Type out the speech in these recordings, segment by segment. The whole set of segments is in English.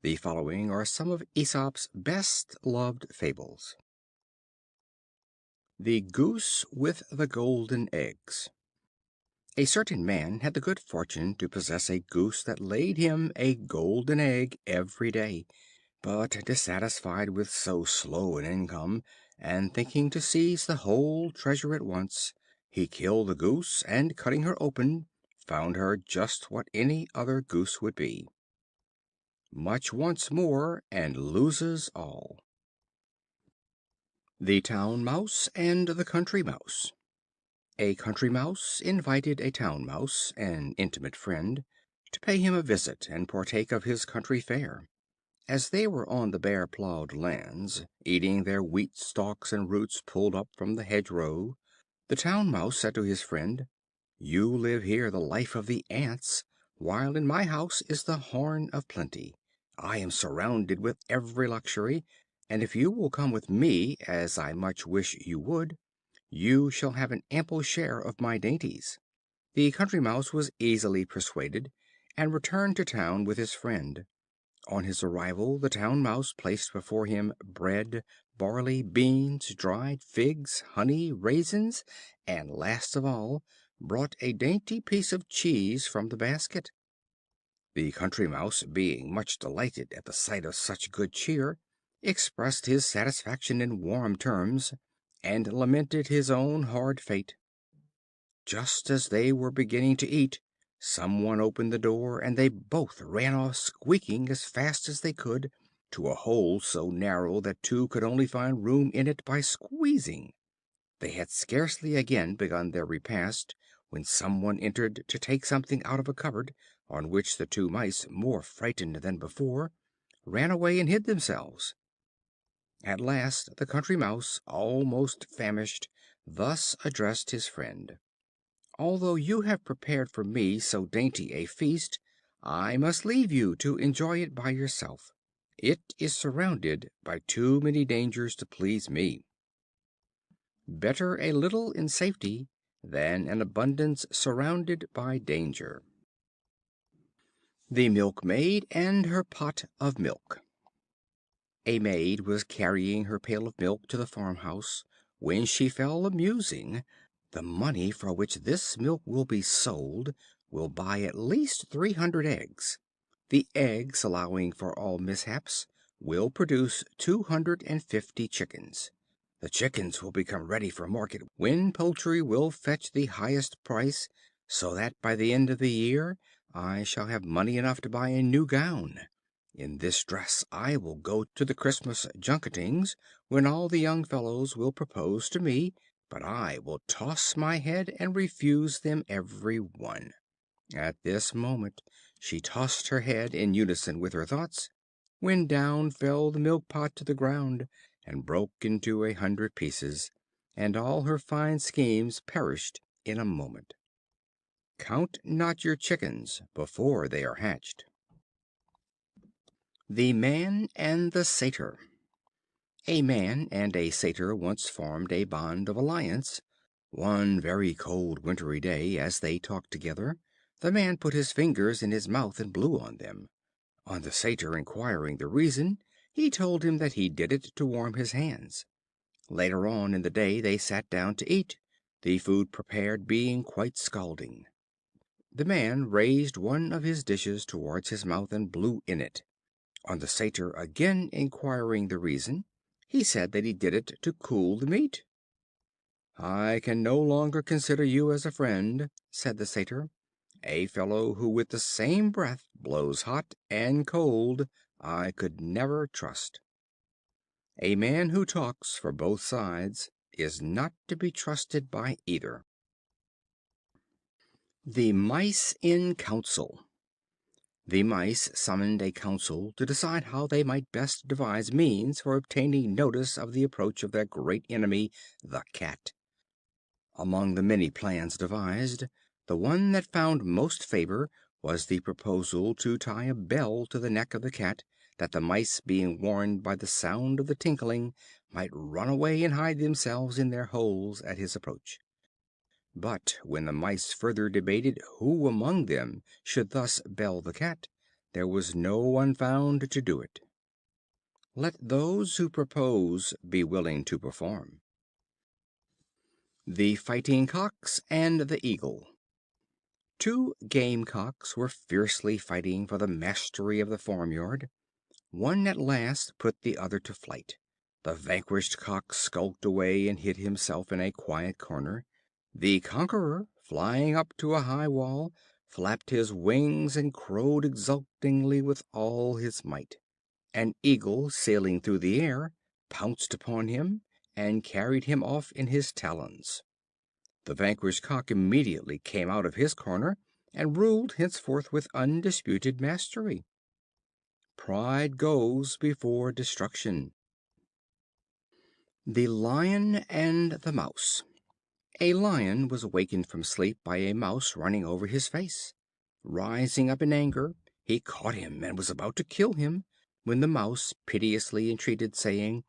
The following are some of Aesop's best loved fables. The Goose with the Golden Eggs. A certain man had the good fortune to possess a goose that laid him a golden egg every day; but dissatisfied with so slow an income, and thinking to seize the whole treasure at once, he killed the goose, and cutting her open, found her just what any other goose would be. Much wants more, and loses all. The Town Mouse and the Country Mouse. A Country Mouse invited a Town Mouse, an intimate friend, to pay him a visit and partake of his country fare. As they were on the bare plowed lands, eating their wheat stalks and roots pulled up from the hedgerow, the Town Mouse said to his friend, "You live here the life of the ants, while in my house is the horn of plenty. I am surrounded with every luxury, and if you will come with me, as I much wish you would, you shall have an ample share of my dainties." The Country Mouse was easily persuaded, and returned to town with his friend. On his arrival, the Town Mouse placed before him bread, barley, beans, dried figs, honey, raisins, and, last of all, brought a dainty piece of cheese from the basket. The Country Mouse, being much delighted at the sight of such good cheer, expressed his satisfaction in warm terms, and lamented his own hard fate. Just as they were beginning to eat, some one opened the door, and they both ran off squeaking as fast as they could, to a hole so narrow that two could only find room in it by squeezing. They had scarcely again begun their repast when some one entered to take something out of a cupboard, on which the two mice, more frightened than before, ran away and hid themselves. At last the Country Mouse, almost famished, thus addressed his friend: "Although you have prepared for me so dainty a feast, I must leave you to enjoy it by yourself. It is surrounded by too many dangers to please me. Better a little in safety than an abundance surrounded by danger." The Milkmaid and her Pot of Milk. A maid was carrying her pail of milk to the farmhouse, when she fell a musing. "The money for which this milk will be sold will buy at least 300 eggs. The eggs, allowing for all mishaps, will produce 250 chickens. The chickens will become ready for market, when poultry will fetch the highest price, so that by the end of the year I shall have money enough to buy a new gown. In this dress I will go to the Christmas junketings, when all the young fellows will propose to me, but I will toss my head and refuse them every one." At this moment she tossed her head in unison with her thoughts, when down fell the milk pot to the ground, and broke into 100 pieces, and all her fine schemes perished in a moment. Count not your chickens before they are hatched. The Man and the Satyr. A Man and a Satyr once formed a bond of alliance. One very cold wintry day, as they talked together, the Man put his fingers in his mouth and blew on them. On the Satyr inquiring the reason, he told him that he did it to warm his hands. Later on in the day they sat down to eat, the food prepared being quite scalding. The Man raised one of his dishes towards his mouth and blew in it. On the Satyr again inquiring the reason, he said that he did it to cool the meat. "I can no longer consider you as a friend," said the Satyr. "A fellow who with the same breath blows hot and cold I could never trust. A man who talks for both sides is not to be trusted by either." The Mice in Council. The Mice summoned a council to decide how they might best devise means for obtaining notice of the approach of their great enemy, the Cat. Among the many plans devised, the one that found most favor was the proposal to tie a bell to the neck of the Cat, that the Mice, being warned by the sound of the tinkling, might run away and hide themselves in their holes at his approach. But when the Mice further debated who among them should thus bell the Cat, there was no one found to do it. Let those who propose be willing to perform. The Fighting Cocks and the Eagle. Two game cocks were fiercely fighting for the mastery of the farmyard. One at last put the other to flight. The vanquished cock skulked away and hid himself in a quiet corner. The conqueror, flying up to a high wall, flapped his wings and crowed exultingly with all his might. An eagle, sailing through the air, pounced upon him and carried him off in his talons. The vanquished cock immediately came out of his corner and ruled henceforth with undisputed mastery. Pride goes before destruction. The Lion and the Mouse. A Lion was awakened from sleep by a Mouse running over his face. Rising up in anger, he caught him and was about to kill him, when the Mouse piteously entreated, saying,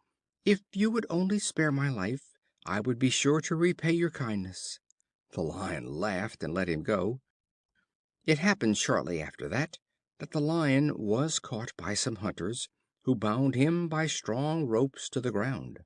"If you would only spare my life, I would be sure to repay your kindness." The Lion laughed and let him go. It happened shortly after that the Lion was caught by some hunters, who bound him by strong ropes to the ground.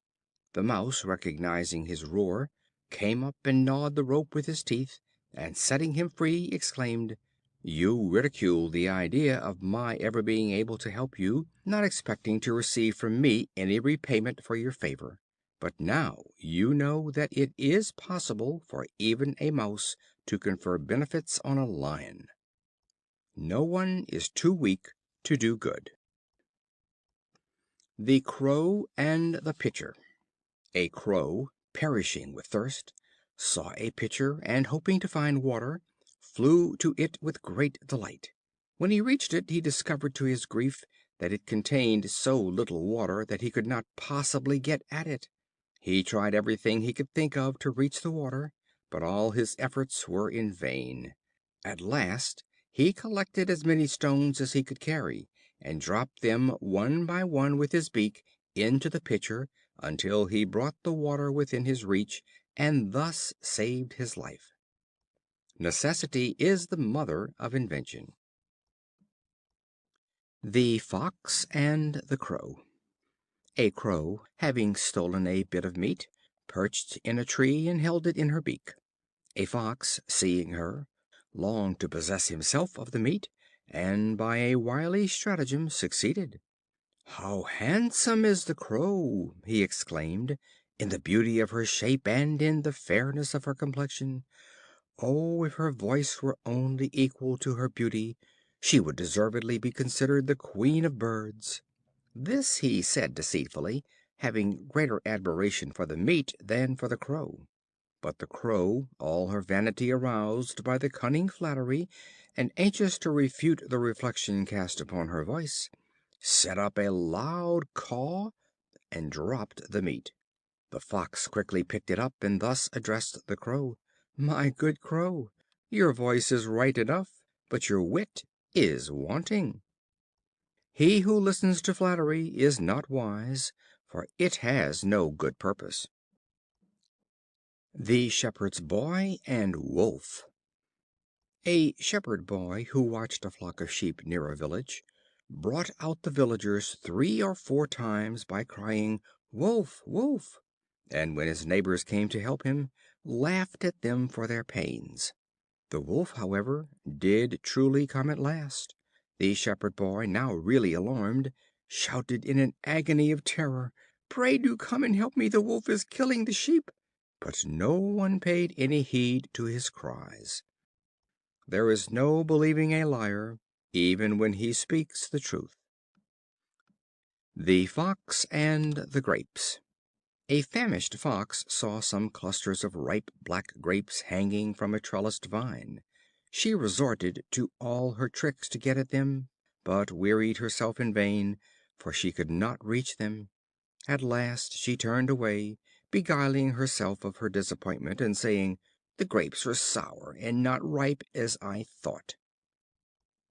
The Mouse, recognizing his roar, came up and gnawed the rope with his teeth, and setting him free, exclaimed, "You ridiculed the idea of my ever being able to help you, not expecting to receive from me any repayment for your favor. But now you know that it is possible for even a Mouse to confer benefits on a Lion. No one is too weak to do good." The Crow and the Pitcher. A Crow, perishing with thirst, saw a pitcher, and hoping to find water, flew to it with great delight. When he reached it, he discovered to his grief that it contained so little water that he could not possibly get at it. He tried everything he could think of to reach the water, but all his efforts were in vain. At last he collected as many stones as he could carry, and dropped them one by one with his beak into the pitcher, until he brought the water within his reach, and thus saved his life. Necessity is the mother of invention. The Fox and the Crow. A Crow, having stolen a bit of meat, perched in a tree and held it in her beak. A Fox, seeing her, longed to possess himself of the meat, and by a wily stratagem succeeded. "How handsome is the Crow!" he exclaimed, "in the beauty of her shape and in the fairness of her complexion. Oh, if her voice were only equal to her beauty, she would deservedly be considered the Queen of Birds." This he said deceitfully, having greater admiration for the meat than for the Crow. But the Crow, all her vanity aroused by the cunning flattery, and anxious to refute the reflection cast upon her voice, set up a loud caw and dropped the meat. The Fox quickly picked it up, and thus addressed the Crow: "My good Crow, your voice is right enough, but your wit is wanting. He who listens to flattery is not wise, for it has no good purpose." The Shepherd's Boy and Wolf. A shepherd boy, who watched a flock of sheep near a village, brought out the villagers 3 or 4 times by crying, "Wolf! Wolf!" and when his neighbors came to help him, laughed at them for their pains. The Wolf, however, did truly come at last. The shepherd boy, now really alarmed, shouted in an agony of terror, "Pray do come and help me! The Wolf is killing the sheep!" But no one paid any heed to his cries. There is no believing a liar, even when he speaks the truth. The Fox and the Grapes. A famished Fox saw some clusters of ripe black grapes hanging from a trellised vine. She resorted to all her tricks to get at them, but wearied herself in vain, for she could not reach them. At last she turned away, beguiling herself of her disappointment, and saying, "The grapes are sour, and not ripe as I thought."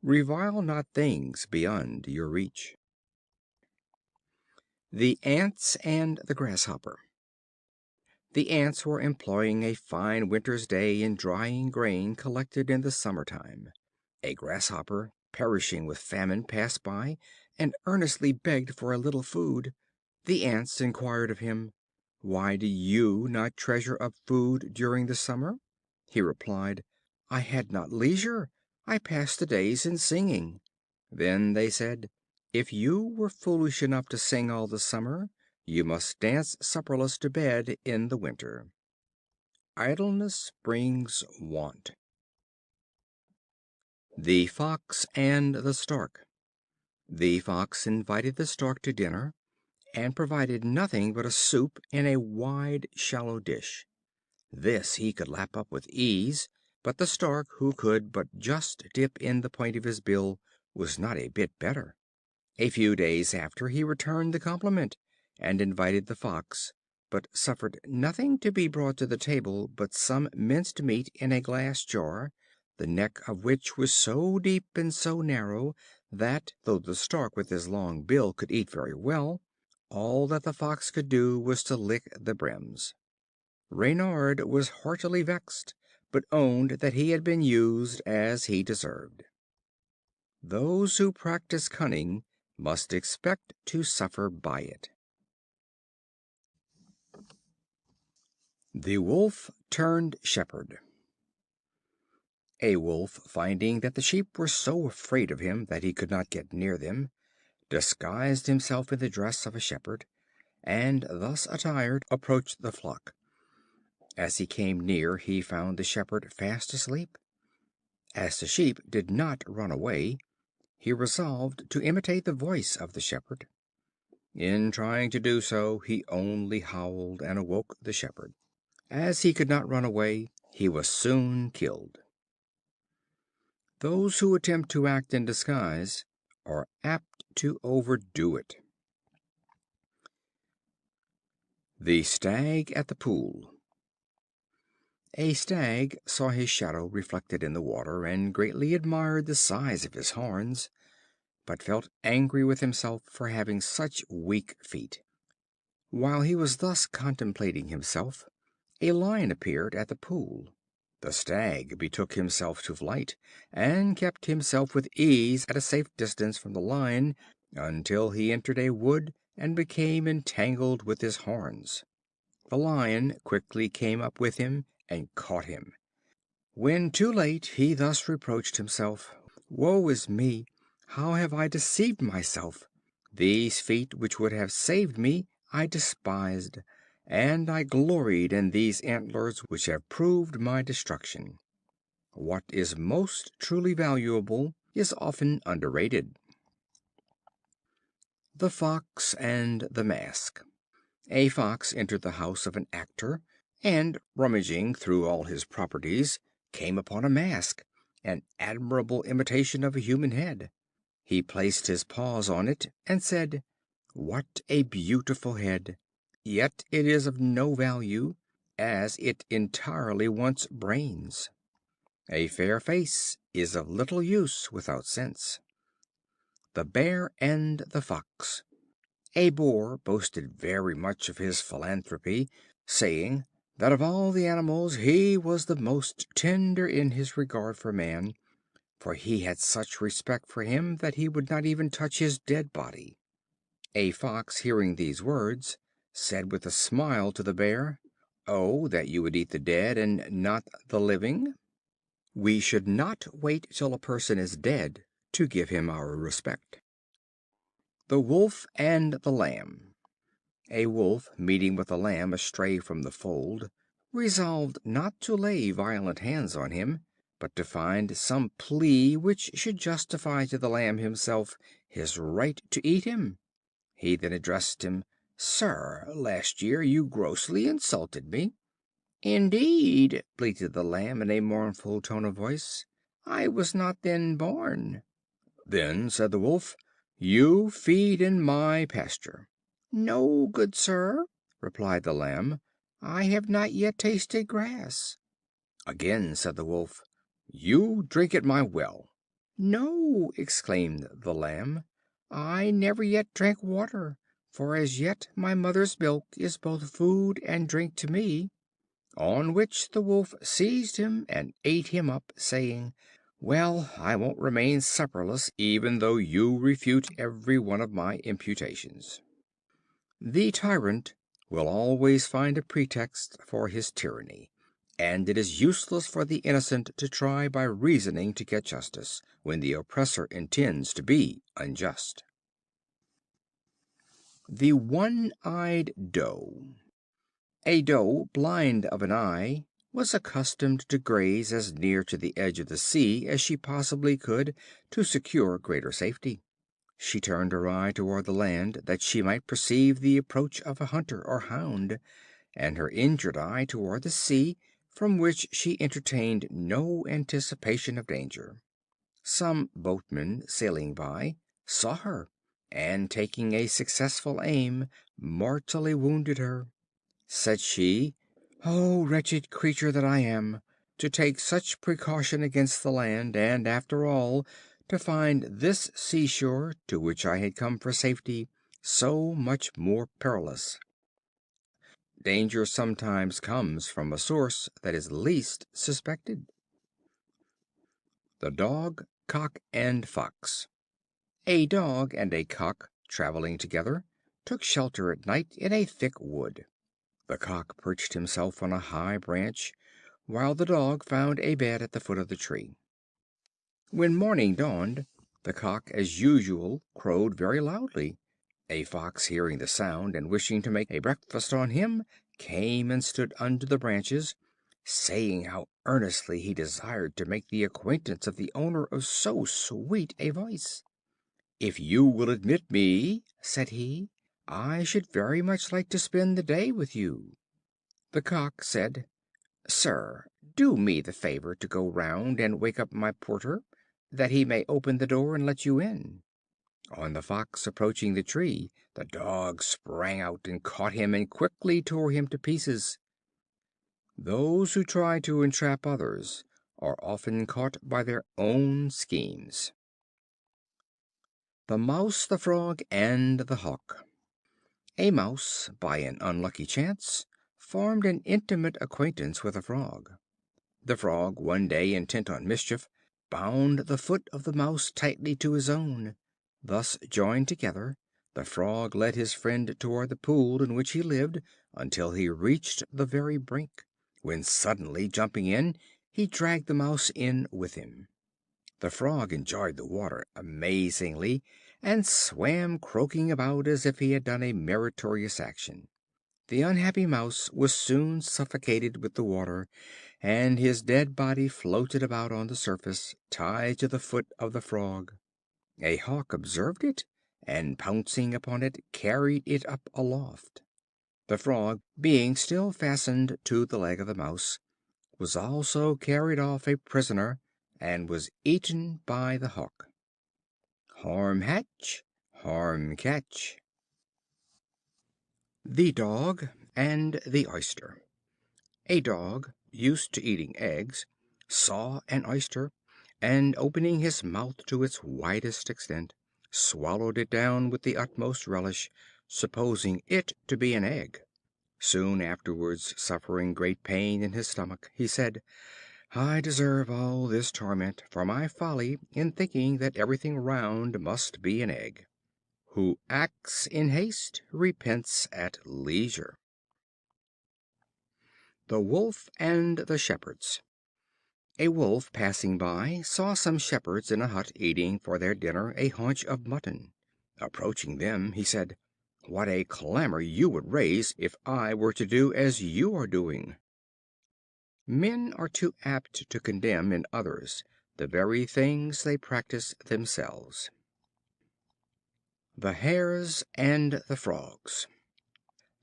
Revile not things beyond your reach. The Ants and the Grasshopper. The Ants were employing a fine winter's day in drying grain collected in the summer time. A Grasshopper, perishing with famine, passed by, and earnestly begged for a little food. The Ants inquired of him, "Why do you not treasure up food during the summer?" He replied, "I had not leisure. I passed the days in singing." Then they said, "If you were foolish enough to sing all the summer, you must dance supperless to bed in the winter." Idleness brings want. The Fox and the Stork. The Fox invited the Stork to dinner, and provided nothing but a soup in a wide, shallow dish. This he could lap up with ease, but the Stork, who could but just dip in the point of his bill, was not a bit better. A few days after he returned the compliment, and invited the Fox, but suffered nothing to be brought to the table but some minced meat in a glass jar, the neck of which was so deep and so narrow that, though the Stork with his long bill could eat very well, all that the Fox could do was to lick the brims. Reynard was heartily vexed, but owned that he had been used as he deserved. Those who practice cunning must expect to suffer by it. The Wolf turned Shepherd. A Wolf, finding that the sheep were so afraid of him that he could not get near them, disguised himself in the dress of a shepherd, and thus attired approached the flock. As he came near he found the shepherd fast asleep. As the sheep did not run away, he resolved to imitate the voice of the shepherd. In trying to do so, he only howled and awoke the shepherd. As he could not run away, he was soon killed. Those who attempt to act in disguise are apt to overdo it. The Stag at the Pool. A Stag saw his shadow reflected in the water, and greatly admired the size of his horns, but felt angry with himself for having such weak feet. While he was thus contemplating himself, a Lion appeared at the pool. The Stag betook himself to flight, and kept himself with ease at a safe distance from the Lion, until he entered a wood and became entangled with his horns. The Lion quickly came up with him and caught him. When too late, he thus reproached himself: "Woe is me! How have I deceived myself? These feet which would have saved me I despised, and I gloried in these antlers which have proved my destruction." What is most truly valuable is often underrated. The Fox and the Mask. A Fox entered the house of an actor, and, rummaging through all his properties, came upon a mask, an admirable imitation of a human head. He placed his paws on it, and said: "What a beautiful head! Yet it is of no value, as it entirely wants brains. A fair face is of little use without sense." The Bear and the Fox. A Boar boasted very much of his philanthropy, saying that of all the animals he was the most tender in his regard for man, for he had such respect for him that he would not even touch his dead body. A Fox, hearing these words, said with a smile to the Bear: "Oh, that you would eat the dead and not the living!" We should not wait till a person is dead to give him our respect. The Wolf and the Lamb. A Wolf, meeting with a Lamb astray from the fold, resolved not to lay violent hands on him, but to find some plea which should justify to the Lamb himself his right to eat him. He then addressed him: "Sir, last year you grossly insulted me." "Indeed," bleated the Lamb in a mournful tone of voice, "I was not then born." "Then," said the Wolf, "you feed in my pasture." "No, good sir," replied the Lamb, "I have not yet tasted grass." Again said the Wolf: "You drink at my well." "No," exclaimed the Lamb, "I never yet drank water, for as yet my mother's milk is both food and drink to me." On which the Wolf seized him and ate him up, saying: Well, I won't remain supperless, even though you refute every one of my imputations. The tyrant will always find a pretext for his tyranny, and it is useless for the innocent to try by reasoning to get justice, when the oppressor intends to be unjust. The One-Eyed Doe. A doe, blind of an eye, was accustomed to graze as near to the edge of the sea as she possibly could, to secure greater safety. She turned her eye toward the land, that she might perceive the approach of a hunter or hound, and her injured eye toward the sea, from which she entertained no anticipation of danger. Some boatmen sailing by saw her, and taking a successful aim, mortally wounded her. Said she, "Oh, wretched creature that I am, to take such precaution against the land, and after all to find this seashore, to which I had come for safety, so much more perilous." Danger sometimes comes from a source that is least suspected. The Dog, Cock, and Fox. A Dog and a Cock, traveling together, took shelter at night in a thick wood. The Cock perched himself on a high branch, while the Dog found a bed at the foot of the tree. When morning dawned, the Cock, as usual, crowed very loudly. A Fox, hearing the sound, and wishing to make a breakfast on him, came and stood under the branches, saying how earnestly he desired to make the acquaintance of the owner of so sweet a voice. "If you will admit me," said he, "I should very much like to spend the day with you." The Cock said, "Sir, do me the favor to go round and wake up my porter, that he may open the door and let you in." On the Fox approaching the tree, the Dog sprang out and caught him and quickly tore him to pieces. Those who try to entrap others are often caught by their own schemes. The Mouse, the Frog, and the Hawk. A Mouse, by an unlucky chance, formed an intimate acquaintance with a Frog. The Frog, one day intent on mischief, bound the foot of the Mouse tightly to his own. Thus joined together, the Frog led his friend toward the pool in which he lived, until he reached the very brink, when suddenly jumping in, he dragged the Mouse in with him. The Frog enjoyed the water amazingly, and swam croaking about as if he had done a meritorious action. The unhappy Mouse was soon suffocated with the water, and his dead body floated about on the surface, tied to the foot of the Frog. A Hawk observed it, and pouncing upon it, carried it up aloft. The Frog, being still fastened to the leg of the Mouse, was also carried off a prisoner, and was eaten by the Hawk. Harm hatch, harm catch. The Dog and the Oyster. A Dog, used to eating eggs, saw an Oyster, and opening his mouth to its widest extent, swallowed it down with the utmost relish, supposing it to be an egg. Soon afterwards, suffering great pain in his stomach, he said, "I deserve all this torment for my folly in thinking that everything round must be an egg. Who acts in haste repents at leisure." The Wolf and the Shepherds. A Wolf, passing by, saw some Shepherds in a hut eating for their dinner a haunch of mutton. Approaching them, he said, "What a clamor you would raise if I were to do as you are doing!" Men are too apt to condemn in others the very things they practice themselves. The Hares and the Frogs.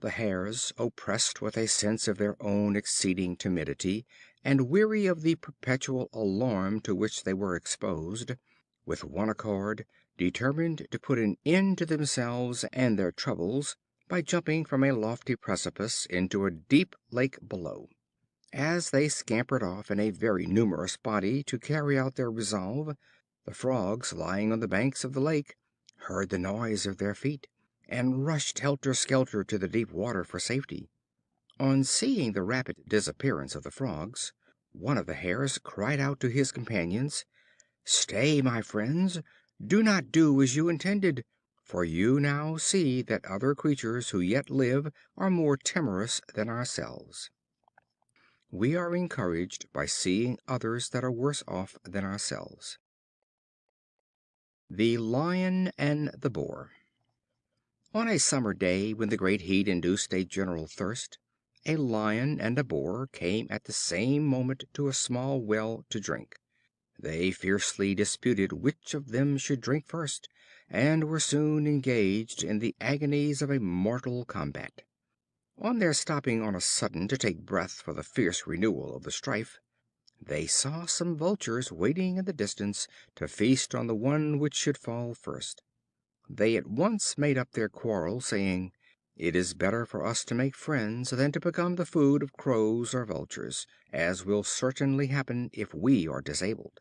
The Hares, oppressed with a sense of their own exceeding timidity, and weary of the perpetual alarm to which they were exposed, with one accord determined to put an end to themselves and their troubles by jumping from a lofty precipice into a deep lake below. As they scampered off in a very numerous body to carry out their resolve, the Frogs, lying on the banks of the lake, heard the noise of their feet, and rushed helter skelter to the deep water for safety. On seeing the rapid disappearance of the Frogs, one of the Hares cried out to his companions. Stay, my friends, do not do as you intended, for you now see that other creatures who yet live are more timorous than ourselves. We are encouraged by seeing others that are worse off than ourselves. The Lion and the Boar. On a summer day, when the great heat induced a general thirst, a Lion and a Boar came at the same moment to a small well to drink. They fiercely disputed which of them should drink first, and were soon engaged in the agonies of a mortal combat. On their stopping on a sudden to take breath for the fierce renewal of the strife, they saw some vultures waiting in the distance to feast on the one which should fall first. They at once made up their quarrel, saying, "It is better for us to make friends than to become the food of crows or vultures, as will certainly happen if we are disabled."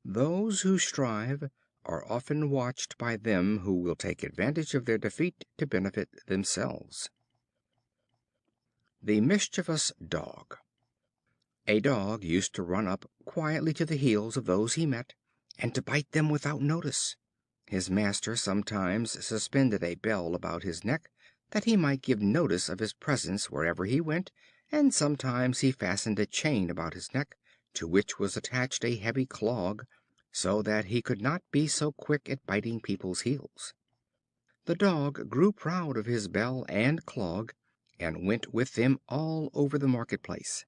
Those who strive are often watched by them who will take advantage of their defeat to benefit themselves. The Mischievous Dog. A Dog used to run up quietly to the heels of those he met, and to bite them without notice. His master sometimes suspended a bell about his neck, that he might give notice of his presence wherever he went, and sometimes he fastened a chain about his neck, to which was attached a heavy clog, so that he could not be so quick at biting people's heels. The Dog grew proud of his bell and clog, and went with them all over the marketplace.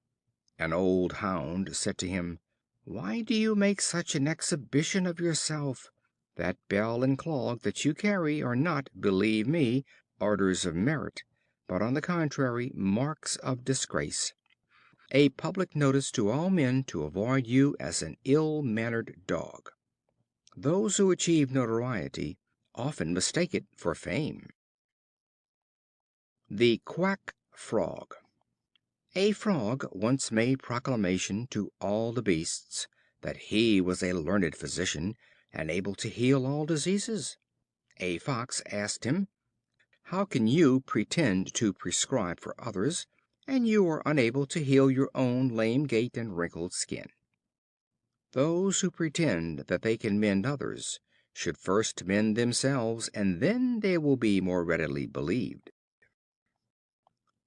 An old hound said to him, "Why do you make such an exhibition of yourself? That bell and clog that you carry are not, believe me, orders of merit, but on the contrary marks of disgrace, a public notice to all men to avoid you as an ill-mannered dog." Those who achieve notoriety often mistake it for fame. The Quack Frog. A Frog once made proclamation to all the beasts that he was a learned physician, and able to heal all diseases. A Fox asked him, "How can you pretend to prescribe for others, and you are unable to heal your own lame gait and wrinkled skin?" Those who pretend that they can mend others should first mend themselves, and then they will be more readily believed.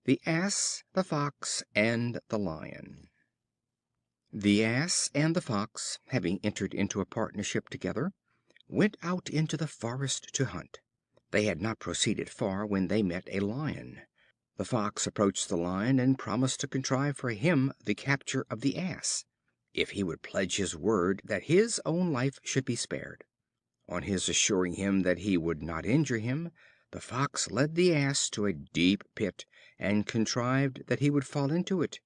The Ass, the Fox, and the Lion. The Ass and the Fox, having entered into a partnership together, went out into the forest to hunt. They had not proceeded far when they met a Lion. The Fox approached the Lion, and promised to contrive for him the capture of the Ass, if he would pledge his word that his own life should be spared. On his assuring him that he would not injure him, the Fox led the Ass to a deep pit, and contrived that he would fall into it.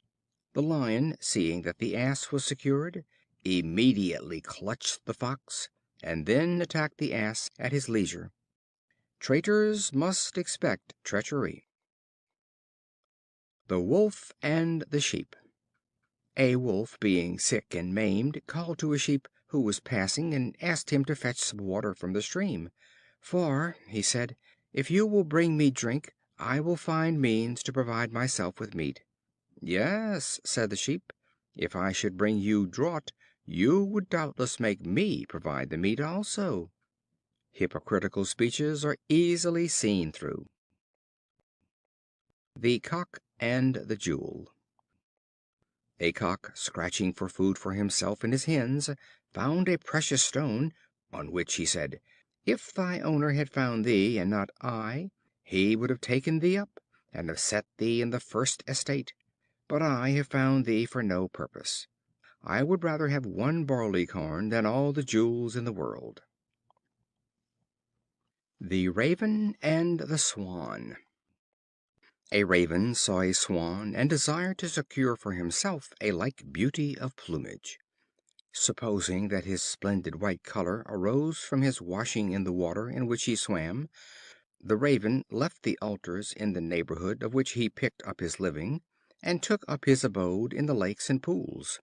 The Lion, seeing that the Ass was secured, immediately clutched the Fox, and then attacked the Ass at his leisure. Traitors must expect treachery. The Wolf and the Sheep. A Wolf, being sick and maimed, called to a Sheep who was passing, and asked him to fetch some water from the stream. "For," he said, "if you will bring me drink, I will find means to provide myself with meat." "Yes," said the Sheep, "if I should bring you draught, you would doubtless make me provide the meat also." Hypocritical speeches are easily seen through. The Cock and the Jewel. A Cock, scratching for food for himself and his hens, found a precious stone, on which he said, "If thy owner had found thee, and not I, he would have taken thee up, and have set thee in the first estate. But I have found thee for no purpose. I would rather have one barley corn than all the jewels in the world." The Raven and the Swan. A Raven saw a Swan, and desired to secure for himself a like beauty of plumage. Supposing that his splendid white color arose from his washing in the water in which he swam, the Raven left the altars in the neighborhood of which he picked up his living, and took up his abode in the lakes and pools.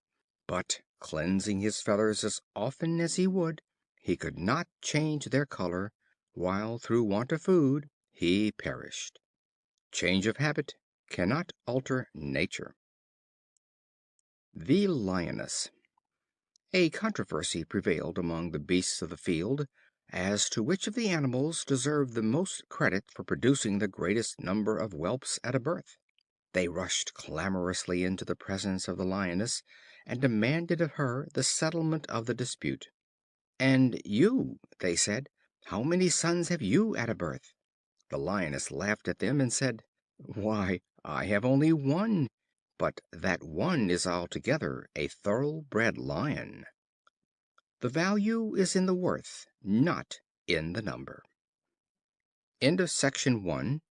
But, cleansing his feathers as often as he would, he could not change their color, while, through want of food, he perished. Change of habit cannot alter nature. The Lioness. A controversy prevailed among the beasts of the field as to which of the animals deserved the most credit for producing the greatest number of whelps at a birth. They rushed clamorously into the presence of the Lioness and demanded of her the settlement of the dispute. "And you," they said, "how many sons have you at a birth?" The Lioness laughed at them and said: "Why, I have only one, but that one is altogether a thoroughbred lion." The value is in the worth, not in the number. End of Section 1.